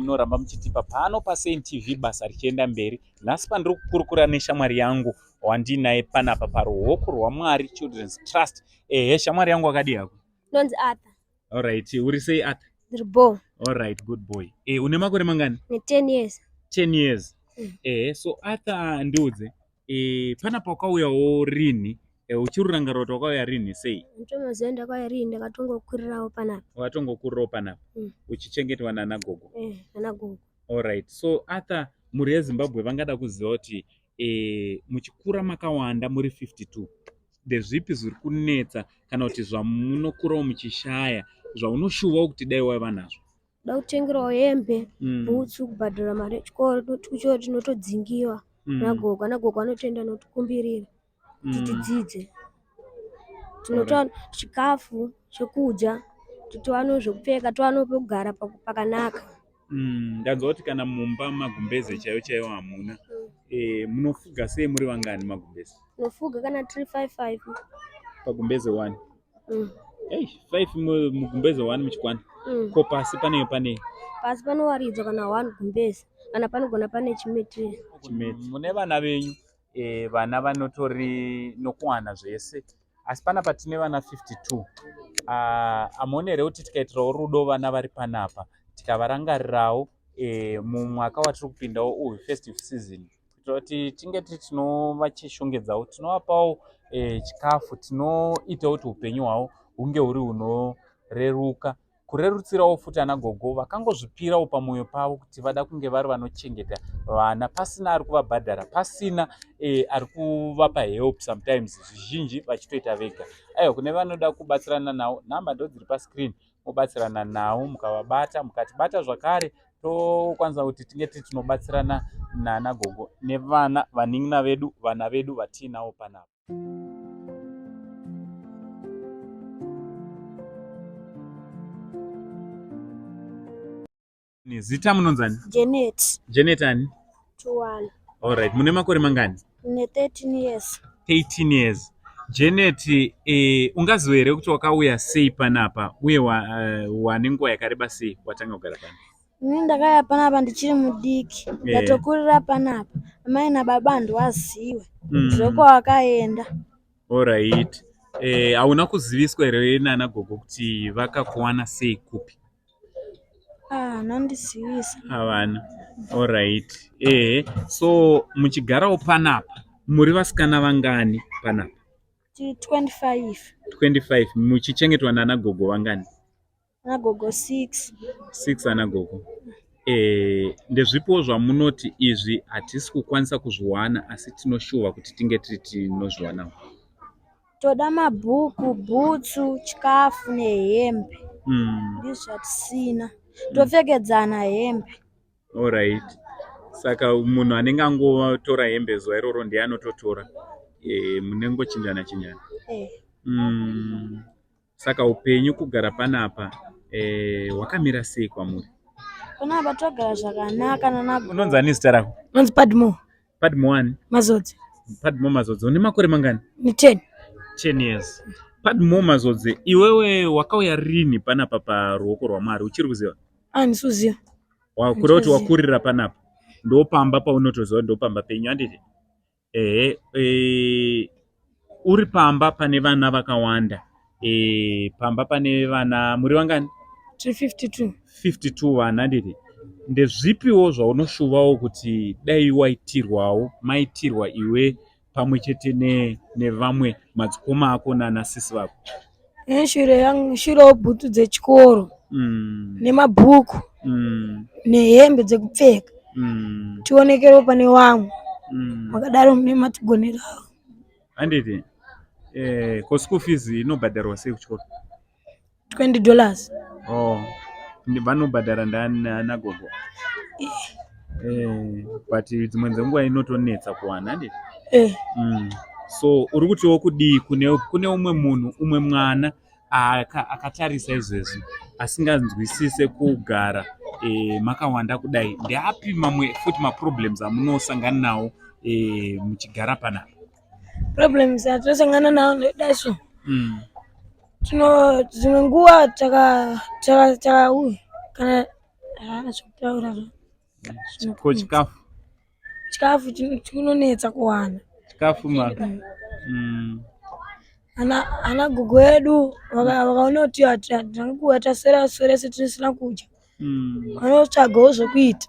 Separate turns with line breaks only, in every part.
Munoramba muchitipa pano paSaint TV basa richienda mberi. Nhasi pandiri kukurukura neshamwari yangu wandinaye panapa paruoko rwaMwari Children's Trust. Shamwari yangu akadi yako?
Nonzi Arthur.
All right, uri sei Arthur?
Ndiribo.
All right, good boy. Une makore mangani?
Ni 10 years.
10 years. So Arthur ndiudze, panapa wakauyawo rini? Uchiruranga rota wakauya rini sei?
Ndomazoenda kwaya rini ndakatongokurirawo panapa.
Watongokurirawo panapa. Uchichengetwa nanagogo?
Nanagogo.
All right. So Arthur, muri yeZimbabwe vangada kuziva kuti muchikura makawanda muri 52. Ndezvipi zviri kunetsa kana kuti zvamunokurawo muchishaya zvaunoshuva kuti dai waiva nazvo?
Da kutengerawo hembe, bhutsu, kubhadhara mari yechikoro, kuchikoro tinotodzingiwa nagogo. Nagogo anotoenda notikumbirira kuti tidzidze. Tinotowana chikafu chekudya, totowana zvekupfeka, towana pekugara pakanaka.
Ndanzwa kuti kana mumba magumbeze chaiwo hamuna. Munofuga sei muri vangani magumbeze?
Munofuga kana 355
pagumbeze 1. 5 mugumbeze 1 muchikwana. Ko pasi pane
pasi panowaridzwa kana 1 gumbeze, kana panogona pane chimeti.
Mune vana venyu vana vanotori nokuwana zvese, asi panapa tine vana 52. Amuonere kuti tikaitirawo rudo vana vari panapa, tikavarangarirawo mumwaka watiri kupindawo uyu festive season, kuitira kuti tinge tinovachishongedzawo, tinovapawo chikafu, tinoitawo kuti upenyu hwavo hunge huri hunoreruka, kurerutsirawo futi anagogo vakangozvipirawo pamwoyo pavo kuti vada kunge vari vanochengeta vana pasina ari kuvabhadhara, pasina ari kuvapa help, sometimes zvizhinji vachitoita vega. Kune vanoda kubatsirana navo, nhamba ndo dziri pascreen, mubatsirana navo mukavabata, mukatibata zvakare tokwanisa kuti tinge tinobatsirana naanagogo nevana vanin'ina vedu, vana vedu vatiinawo panapa. Zita munonzani?
Janet.
Janet ani?
21.
All right, mune makore mangani?
Mune 13 years.
18 years. Janet, ungaziva here kuti wakauya sei panapa uye wane nguva yakareba sei watanga kugara panapa?
Ini ndakauya panapa ndichiri mudiki, ndatokurira panapa. Mai nababa ndovazive zveko wakaenda.
All right. Hauna kuziviswa here naanagogo kuti vakakuwana sei kupi?
Nandizivisa.
Havana. All right. So muchigarawo panapa muri vasikana vangani panapa?
25.
25. Muchichengetwa naanagogo vangani?
Anagogo 6.
6 anagogo. Ndezvipo zvamunoti izvi hatisi kukwanisa kuzviwana asi tinoshuva kuti tinge tinozviwanawo?
Toda mabhuku, bhutsu, chikafu nehembe. Ndizvo zvatisina. Topfekedzana hembe.
All right. Saka munhu anenge angotora hembe zuva iroro ndiye anototora, munengochinjana. Saka upenyu kugara panapa wakamira sei kwamuri?
Panapa togara zvakanaka nanagogo.
Unonzani zita rako?
Nonzi Padmo.
Padmo ani?
Mazodzi.
Padmo Mazodzi. Une makore mangani?
Ni 10.
10 years. Padmo Mazodzi, iwewe wakauya rini panapa paruoko rwaMwari uchiri kuziva?
Handisi kuziva.
Wakura kuti wakurira panapa ndopamba paunotoziva ndopamba penyu handiti? Uri pamba pane vana vakawanda, pamba pane vana muri vangani?
352.
52 vana handiti? Ndezvipiwo zvaunoshuvawo kuti dai waitirwawo maitirwa iwe pamwe chete nevamwe madzikoma ako naanasisi vako?
Shirawo bhutsu dzechikoro, nemabhuku, nehembe dzekupfeka, tionekerewo pane vamwe, makadaro mune matigonerawo.
Handiti? Ko school fees inobhadharwa sei kuchikoro?
$20.
Vanobhadhara ndaanagogo? But dzimwe dzenguva inotonetsa kuwana handiti? So uri kutiwo kudii kune umwe munhu, umwe mwana akatarisa izvezvi asinganzwisise kugara makawanda kudai? Ndeapi mamwe futi maproblems amunosangana nawo muchigara panapa?
Problems atinosangana nawo ndedazvo. Dzimwe nguva kana Zvokutaura
Ko
chikafu chinonetsa kuwana.
Chikafu
ana gogo edu vakaona kuti tanguwa tasera tisina kudya, vanotsvagawo zvokuita.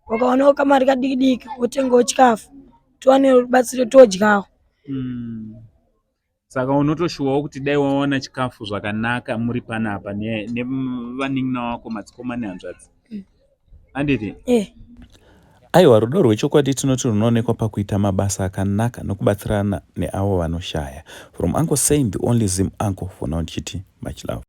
Vakaonawo kamari kadiki diki votengawo chikafu tiwane rubatsiro todyawo.
Saka unotoshuwawo kuti dai wawana chikafu zvakanaka muri panapa nevanin'ina wako madzikoma nehanzvadzi. Handiti?
Aiwa, rudo rwechokwadi tinoti runoonekwa pakuita mabasa akanaka nokubatsirana neavo vanoshaya. From Uncle saying the only Zim uncle for now, Chiti, much love.